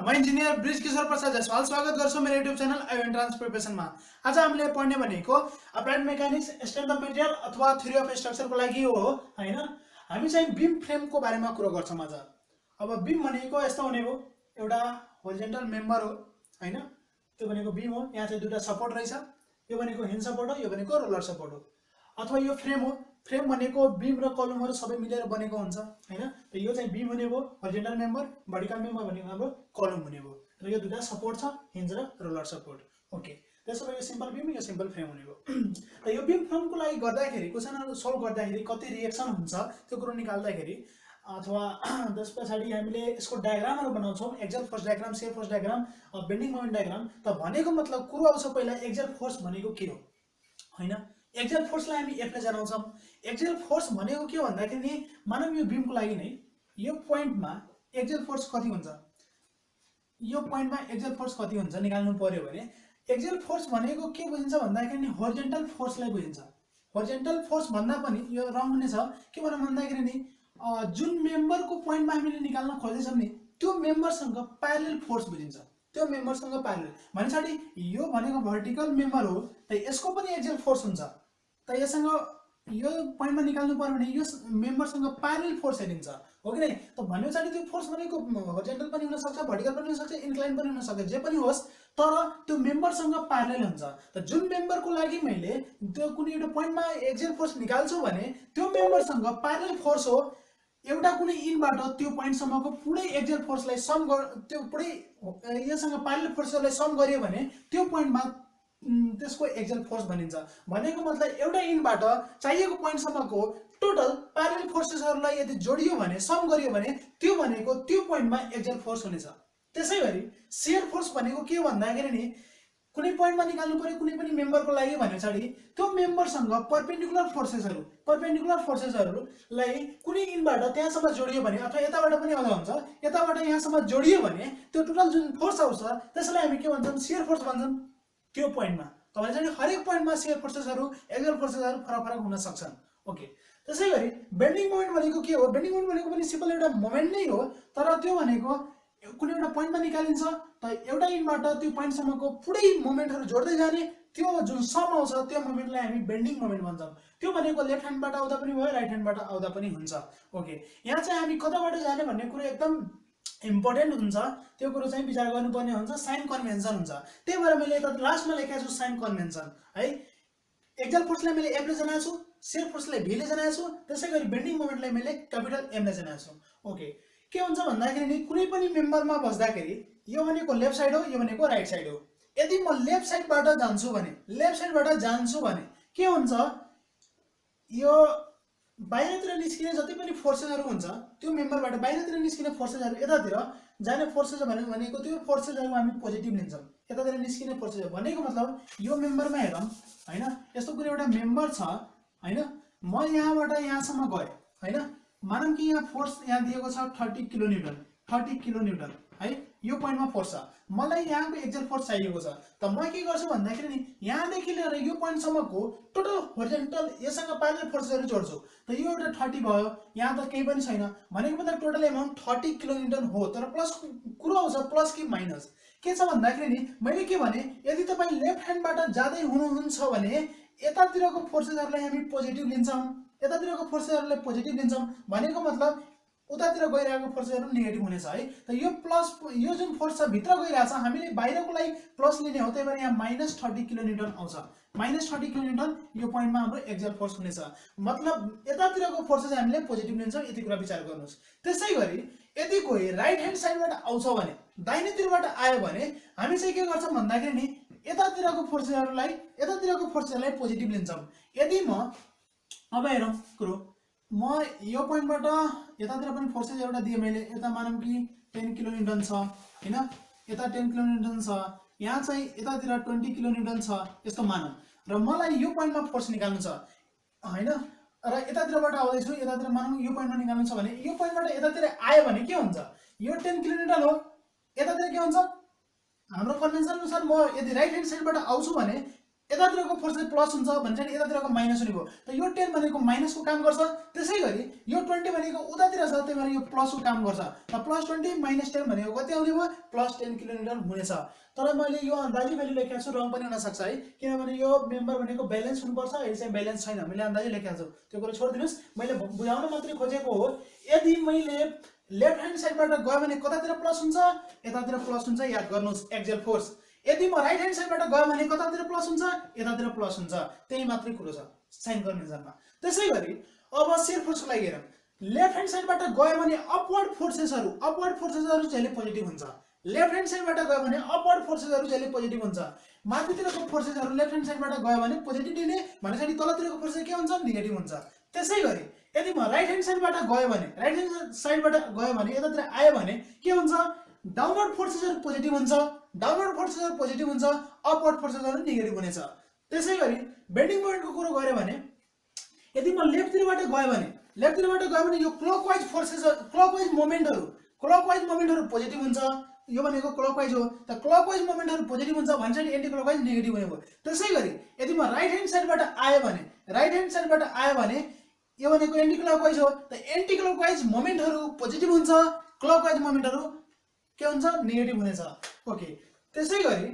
म इन्जिनियर ब्रिजकिशोर प्रसाद जायसवाल स्वागत गर्छु मेरो युट्युब च्यानल आइओए एन्ट्रान्स प्रिपरेसनमा। आज हामीले पढ्ने भनेको applied mechanics strength of material अथवा थ्योरी अफ स्ट्रक्चरको लागि हो हैन। हामी चाहिँ बीम फ्रेमको बारेमा कुरा गर्छौं आज। अब बीम भनेको यस्तो हुने हो, एउटा होरिजोन्टल मेम्बर हो हैन, त्यो भनेको बीम हो। यहाँ चाहिँ दुईटा सपोर्ट रहेछ, यो भनेको हिन्ज सपोर्ट हो, यो भनेको रोलर सपोर्ट हो। अथवा यो फ्रेम हो, फ्रेम भनेको बीम र कलमहरु सबै मिलेर बनेको हुन्छ हैन। त यो चाहिँ बीम हुने भयो, होरिजोन्टल मेम्बर, भर्टिकल मेम्बर भनेको हाम्रो कलम हुने भयो। र यो दुईटा सपोर्ट छ, हिन्ज र रोलर सपोर्ट। ओके, त्यसैले यो सिम्पल बीम, यो सिम्पल फ्रेम हुने भयो। त यो बीम फ्रेमको लागि गर्दाखेरि क्वेशनहरु सल्भ गर्दाखेरि कति रिएक्सन हुन्छ त्यो कुरो निकाल्दाखेरि अथवा त्यसपछि हामीले यसको डायग्रामहरु बनाउँछौं, axial force diagram, shear force diagram, bending moment diagram. त भनेको मतलब कुरो आउँछ पहिला एक्सियल फोर्स भनेको के हो हैन। एक्सियल फोर्सलाई हामी एफ ले जनाउँछौं। एक्सियल फोर्स भनेको के भन्दाखेरि नि मानव यो बीमको लागि नै यो पोइन्टमा एक्सियल फोर्स कति हुन्छ, यो पोइन्टमा एक्सियल फोर्स कति हुन्छ निकाल्नु पर्यो भने एक्सियल फोर्स भनेको के बुझिन्छ भन्दाखेरि नि होरिजोन्टल फोर्सलाई बुझिन्छ। होरिजोन्टल फोर्स भन्दा पनि यो रङ हुने छ के भन्दाखेरि नि जुन मेम्बरको पोइन्टमा हामीले निकाल्न खोज्दैछौं नि त्यो मेम्बरसँग प्यारलल फोर्स बुझिन्छ। त्यो मेम्बरसँग प्यारलल भनेपछि यो भनेको भर्टिकल मेम्बर हो, त यसको पनि एक्सियल फोर्स हुन्छ। त यससँग यो पोइन्टमा निकाल्नु पर्यो भने यो मेम्बरसँग प्यारलल फोर्स हेरिन्छ, हो कि नै। त भनेपछि त्यो फोर्स भनेको होरिजोन्टल पनि हुन सक्छ, भर्टिकल पनि हुन सक्छ, इन्क्लाइन पनि हुन सक्छ, जे पनि होस्, तर त्यो मेम्बरसँग प्यारलल हुन्छ। त जुन मेम्बरको लागि मैले त्यो कुनै एउटा पोइन्टमा एक्सियल फोर्स निकाल्छु भने त्यो मेम्बरसँग प्यारलल फोर्स हो। एउटा कुनै इनबाट त्यो पोइन्टसम्मको पुरै एक्सियल फोर्सलाई सम त्यो पुरै यससँग प्यारलल फोर्सलाई सम गरियो भने त्यो पोइन्टमा त्यसको एक्सियल फोर्स भनिन्छ। भनेको मतलब एउटा इनबाट चाहिएको पोइन्टसम्मको टोटल प्यारलल फोर्सेसहरुलाई यदि जोडियो भने, सम गरियो भने त्यो भनेको त्यो पोइन्टमा एक्सियल फोर्स हुनेछ। त्यसैगरी शियर फोर्स भनेको के भन्दाखेरि नि कुनै पोइन्टमा निकाल्नु पर्यो कुनै पनि मेम्बरको लागि भनेपछि त्यो मेम्बरसँग परपेन्डिकुलर फोर्सेसहरुलाई कुनै इनबाट त्यहाँसम्म जोडियो भने अथवा यताबाट पनि आउँदा हुन्छ, यताबाट यहाँसम्म जोडियो भने त्यो टोटल जुन फोर्स आउँछ त्यसलाई हामी के भन्छौं, शियर फोर्स भन्छौं। त्यो पोइन्टमा तपाईले हरेक पोइन्टमा शियर फोर्सेसहरु एक्सियल फोर्सेसहरु फरक हुन सक्छन्। ओके, त्यसैगरी बेन्डिङ मोमेन्ट भनेको के हो, बेन्डिङ मोमेन्ट भनेको पनि सिम्पल एउटा मोमेन्ट नै हो, तर त्यो भनेको कुनै एउटा पोइन्टमा निकालिन्छ त एउटा इनबाट त्यो पोइन्टसम्मको पुरै मोमेन्टहरु जोड्दै जाने त्यो जुन सम आउँछ त्यो मोमेन्टलाई हामी बेन्डिङ मोमेन्ट भन्छौं। त्यो भनेको लेफ्ट ह्यान्डबाट आउँदा पनि भयो, राइट ह्यान्डबाट आउँदा पनि हुन्छ। ओके, यहाँ चाहिँ हामी कताबाट जाने भन्ने कुरा एकदम इम्पोर्टेन्ट हुन्छ, त्यो कुरो चाहिँ विचार गर्नुपर्ने हुन्छ। साइन कन्भेन्सन हुन्छ, त्यही भएर मैले यता लास्टमा लेखेको छु साइन कन्भेन्सन है। एक्सियल फोर्सलाई मैले एफ ले जनाएको छु, शियर फोर्सलाई भी ले जनाएको छु, त्यसैगरी बेन्डिङ मोमेन्टलाई मैले क्यापिटल एम ले जनाएको छु। ओके, के हुन्छ भन्दाखेरि नि कुनै पनि मेम्बरमा बस्दाखेरि यो भनेको लेफ्ट साइड हो, यो भनेको राइट साइड हो। यदि म लेफ्ट साइडबाट जान्छु भने के हुन्छ, यो बाहिरतिर निस्किने जति पनि फोर्सेसहरु हुन्छ त्यो मेम्बरबाट बाहिरतिर निस्किने फोर्सेसहरु यतातिर जाने फोर्सेस भनेको त्यो फोर्सेसहरु हामी पोजिटिभ लिन्छौं। यतातिर निस्किने फोर्सेस भनेको मतलब यो मेम्बरमा हेरौं हैन, यस्तो कुनै एउटा मेम्बर छ हैन, म यहाँबाट यहाँसम्म गए हैन, मानौं कि यहाँ फोर्स यहाँ दिएको छ 30 किलो न्यूटन है, यो पोइन्टमा फोर्स छ, मलाई यहाँको एक्सियल फोर्स चाहिएको छ। त म के गर्छु भन्दाखेरि नि यहाँदेखि लिएर यो पोइन्टसम्मको टोटल होरिजोन्टल यससँग प्यारलल फोर्सहरु जोड्छु। त यो एउटा 30 भयो, यहाँ त केही पनि छैन, भनेको मतलब टोटल अमाउन्ट 30 किलो न्यूटन हो। तर प्लस कुरो आउँछ, प्लस कि माइनस के छ भन्दाखेरि नि मैले के भने यदि तपाई लेफ्ट ह्यान्डबाट जादै हुनुहुन्छ भने यतातिरको फोर्सेसहरुलाई हामी पोजिटिभ लिन्छौं, यतातिरको फोर्सेसहरुलाई पोजिटिभ लिन्छौं, भनेको मतलब उतातिर गइरहेको फोर्सहरु नेगेटिभ हुनेछ है। त यो प्लस यो जुन फोर्स छ भित्र गइरहेछ हामीले बाहिरको लागि प्लस लिने हो, त्यही भएर यहाँ -30 किलो न्यूटन आउँछ। -30 किलो न्यूटन यो पोइन्टमा हाम्रो एक्सियल फोर्स हुनेछ। मतलब यतातिरको फोर्सेस हामीले पोजिटिभ लिन्छौं, यति कुरा विचार गर्नुस्। त्यसैगरी यदि कोही राइट ह्यान्ड साइडबाट आउँछ भने, दाहिनेतिरबाट आयो भने हामी चाहिँ के गर्छौं भन्दाखेरि नि यतातिरको फोर्सेसहरुलाई पोजिटिभ लिन्छौं। यदि म अब हेरौं कुरो, म यो पोइन्टबाट यतातिर पनि फोर्सेस एउटा दिए मैले, यता मानौं कि 10 किलो न्यूटन छ हैन, यता 10 किलो न्यूटन छ, यहाँ चाहिँ यतातिर 20 किलो न्यूटन छ यस्तो मानौं, र मलाई यो पोइन्टमा फोर्स निकाल्नु छ हैन, र यतातिरबाट आउँदै छु, यतातिर मानौं यो पोइन्टमा निकाल्नु छ भने यो पोइन्टबाट यतातिर आयो भने के हुन्छ, यो 10 किलो न्यूटन हो, यतातिर के हुन्छ हाम्रो कन्भेन्सन अनुसार म यदि राइट ह्यान्ड साइडबाट आउँछु भने यतातिरको फोर्स चाहिँ प्लस हुन्छ भने चाहिँ यतातिरको माइनस हुने भयो। त यो 10 भनेको माइनसको काम गर्छ, त्यसैगरी यो 20 भनेको उतातिर छ, त्यही भएर यो प्लसको काम गर्छ। त +20 - 10 भनेको कति आउने भयो? +10 किलोमिटर हुनेछ। तर मैले यो अन्दाजी भ्यालु लेखेको छु, रङ पनि हुन सक्छ है, किनभने यो मेम्बर भनेको ब्यालेन्स हुनुपर्छ, यो चाहिँ ब्यालेन्स छैन, मैले अन्दाजी लेखेको छु, त्यो कुरा छोडिदिनुस्। मैले बुझाउन मात्रै खोजेको हो। यदि मैले लेफ्ट ह्यान्ड साइडबाट गयो भने कतातिर प्लस हुन्छ? यतातिर प्लस हुन्छ, याद गर्नुस् एक्सियल फोर्स। यदि म राइट ह्यान्ड साइडबाट गयो भने कतातिर प्लस हुन्छ? यतातिर प्लस हुन्छ, त्यही मात्रै कुरो छ साइन कन्भेन्सनमा। त्यसैगरी अब शियर फोर्सको लागि हेरौँ। लेफ्ट ह्यान्ड साइडबाट गयो भने अपवर्ड फोर्सेसहरु जहिले पोजिटिभ हुन्छ। लेफ्ट ह्यान्ड साइडबाट गयो भने अपवर्ड फोर्सेसहरु जहिले पोजिटिभ हुन्छ। माथितिरको फोर्सेसहरु लेफ्ट ह्यान्ड साइडबाट गयो भने पोजिटिभ दिने, भनेपछि तलतिरको फोर्सेस के हुन्छ? नेगेटिभ हुन्छ। त्यसैगरी यदि म राइट ह्यान्ड साइडबाट गयो भने यतातिर आयो भने के हुन्छ? डाउनवर्ड फोर्सेसहरु पोजिटिभ हुन्छ, अपवर्ड फोर्सेसहरु नेगेटिभ हुनेछ। त्यसैगरी बेन्डिङ मोमेन्टको कुरो गर्यो भने यदि म लेफ्टतिरबाट गयो भने यो क्लकवाइज मोमेन्टहरु पोजिटिभ हुन्छ। यो भनेको क्लकवाइज हो, त क्लकवाइज मोमेन्टहरु पोजिटिभ हुन्छ भने एन्टी क्लकवाइज नेगेटिभ हुने भयो। त्यसैगरी यदि म राइट ह्यान्ड साइडबाट आयो भने यो भनेको एन्टी क्लकवाइज हो, त एन्टी क्लकवाइज मोमेन्टहरु पोजिटिभ हुन्छ, क्लकवाइज मोमेन्टहरु के हुन्छ? नेगेटिभ हुनेछ। ओके, त्यसैगरी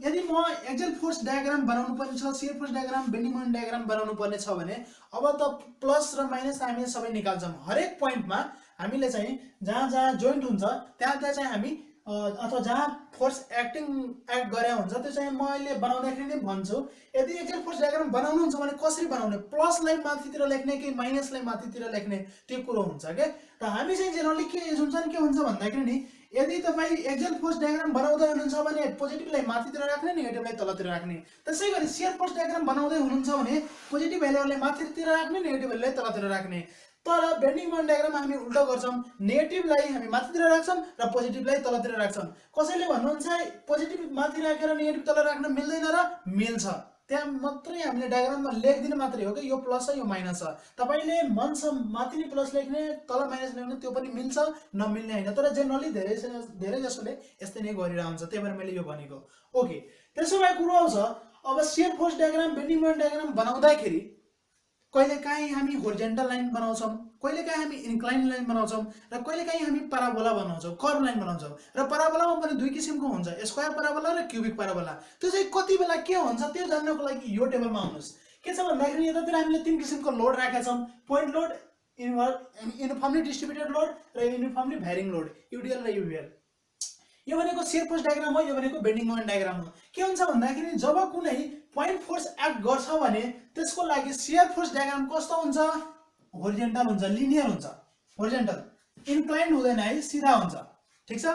यदि म एक्सियल फोर्स डायग्राम बनाउनु पर्ने छ, shear force diagram, bending moment diagram बनाउनु पर्ने छ भने अब त प्लस र माइनस हामीले सबै निकाल्छौँ। हरेक पोइन्टमा हामीले चाहिँ जहाँ जोइन्ट हुन्छ त्यहाँ चाहिँ हामी अथवा जहाँ फोर्स एक्ट गरे हुन्छ त्यो चाहिँ मैले बनाउँदाखेरि नै भन्छु। यदि एक्सियल फोर्स डायग्राम बनाउनुहुन्छ भने कसरी बनाउने? प्लसलाई माथितिर लेख्ने कि माइनसलाई माथितिर लेख्ने, त्यो कुरो हुन्छ के। त हामी चाहिँ जेनरली के हुन्छ भन्दाखेरि नि, यदि तपाईँ एक्सियल फोर्स डायग्राम बनाउँदै हुनुहुन्छ भने पोजिटिभलाई माथितिर राख्ने, नेगेटिभलाई तलतिर राख्ने। त्यसैगरी शियर फोर्स डायग्राम बनाउँदै हुनुहुन्छ भने पोजिटिभ भ्यालुलाई माथितिर राख्ने, नेगेटिभ भ्यालुलाई तलतिर राख्ने। तर बेन्डिङ मोमेन्ट डायग्राम हामी उल्टा गर्छौँ, नेगेटिभलाई हामी माथितिर राख्छौँ र पोजिटिभलाई तलतिर राख्छौँ। कसैले भन्नुहुन्छ पोजिटिभ माथि राखेर नेगेटिभ तल राख्न मिल्दैन र मिल्छ, त्यहाँ मात्रै हामीले डायग्राममा लेखिदिनु मात्रै हो कि यो प्लस छ यो माइनस छ। तपाईले मनस माथि नै प्लस लेख्ने तल माइनस लेख्ने त्यो पनि मिल्छ, नमिल्ने हैन। तर जेनरली धेरै जसोले यस्तै नै गरिरहन्छ, त्यही भएर मैले यो भनेको। ओके, त्यसो भए कुरो आउँछ अब shear force diagram, bending moment diagram बनाउँदाखेरि कहिलेकाहीँ हामी होरिजेन्टल लाइन बनाउँछौँ, कहिलेकाहीँ हामी इन्क्लाइन लाइन बनाउँछौँ र कहिलेकाहीँ हामी पाराबोला बनाउँछौँ, कर्भ लाइन बनाउँछौँ। र पाराबोलामा पनि दुई किसिमको हुन्छ, स्क्वायर पाराबोला र क्युबिक पाराबोला। त्यो चाहिँ कति बेला के हुन्छ त्यो जान्नको लागि यो टेबलमा आउनुस्। के छ भन्दाखेरि यतातिर हामीले तीन किसिमको लोड राखेका छौँ, point load, uniformly distributed load र युनिफर्मली भ्यारिङ लोड, युडिएल र युभिएल। यो भनेको शियर फोर्स डायग्राम हो, यो भनेको बेन्डिङ मोमेन्ट डायग्राम हो। के हुन्छ भन्दाखेरि जब कुनै पोइन्ट फोर्स एक्ट गर्छ भने त्यसको लागि शियर फोर्स डायग्राम कस्तो हुन्छ? होरिजेन्टल हुन्छ, लिनियर हुन्छ, होरिजेन्टल, इन्क्लाइन्ड हुँदैन है, सिधा हुन्छ, ठीक छ।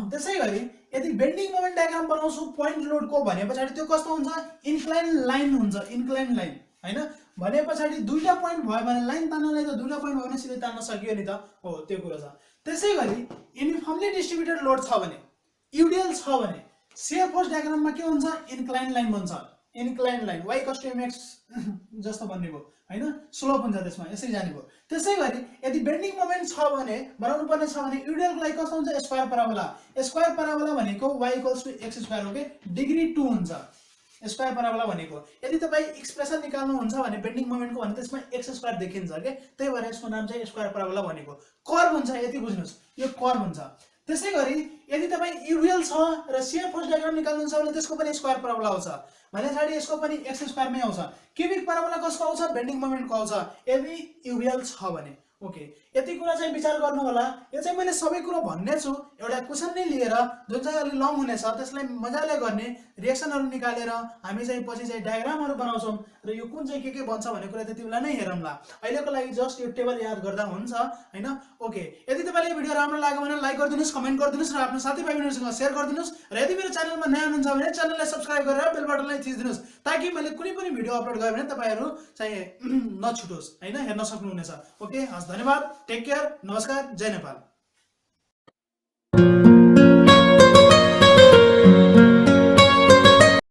त्यसैगरी यदि बेन्डिङ मोमेन्ट डायग्राम बनाउँछु पोइन्ट लोडको भने पछाडि त्यो कस्तो हुन्छ? इन्क्लाइन लाइन हुन्छ, इन्क्लाइन लाइन हैन। भने पछाडि दुईटा पोइन्ट भयो भने लाइन तान्नलाई त दुईटा पोइन्ट भयो भने सिधै तान्न सकियो नि त, हो त्यो कुरा छ। त्यसैगरी युनिफर्मली डिस्ट्रिब्युटेड लोड छ भने, युडिएल छ भने शियर फोर्स डायग्राममा के हुन्छ? इन्क्लाइन लाइन बन्छ, इन्क्लाइन लाइन, y = mx जस्तो भन्ने भयो हैन, स्लोप हुन्छ त्यसमा, यसरी जाने भयो। त्यसैगरी यदि बेन्डिङ मोमेन्ट छ भने बनाउनु पर्ने छ भने युडिएलको लागि कस्तो हुन्छ? Square parabola. स्क्वायर पाराबोला भनेको y = x² हो के, डिग्री 2 हुन्छ स्क्वायर पाराबोला भनेको। यदि तपाईँ एक्सप्रेसन निकाल्नुहुन्छ भने बेन्डिङ मोमेन्टको भने त्यसमा x² देखिन्छ के, त्यही भएर यसको नाम चाहिँ स्क्वायर पाराबोला भनेको। कर्भ हुन्छ, यति बुझ्नुस्, यो कर्भ हुन्छ। त्यसैगरी यदि तपाईँ युडिएल छ र शियर फोर्स डायग्राम निकाल्नुहुन्छ भने त्यसको पनि स्क्वायर पाराबोला आउँछ, भने पछाडि यसको पनि x² मै आउँछ। क्युबिक पाराबोला कसको आउँछ? बेन्डिङ मोमेन्टको आउँछ यदि युडिएल छ भने। ओके, यति कुरा चाहिँ विचार गर्नु होला। यो चाहिँ मैले सबै कुरा भन्ने छु, एउटा क्वेशन नै लिएर जुन चाहिँ अलि लङ हुनेछ त्यसलाई मजाले गर्ने, रिएक्सनहरु निकालेर हामी चाहिँ पछि चाहिँ डायग्रामहरु बनाउँछौं र यो कुन चाहिँ के बन्छ भन्ने कुरा त्यति बेला नै हेरौँला। अहिलेको लागि जस्ट यो टेबल याद गर्दा हुन्छ हैन। ओके, यदि तपाईलाई यो भिडियो राम्रो लाग्यो भने लाइक गरिदिनुस्, कमेन्ट गरिदिनुस् र आफ्नो साथीभाइहरुसँग शेयर गरिदिनुस् र यदि मेरो च्यानलमा नयाँ हुनुहुन्छ भने च्यानललाई सब्स्क्राइब गरेर बेल बटनलाई थिच्दिनुस् ताकि मैले कुनै पनि भिडियो अपलोड गरे भने तपाईहरु चाहिँ नछुटोस् हैन, हेर्न सक्नुहुनेछ। ओके, हस्, धन्यवाद, टेक केयर, नमस्कार, जय नेपाल।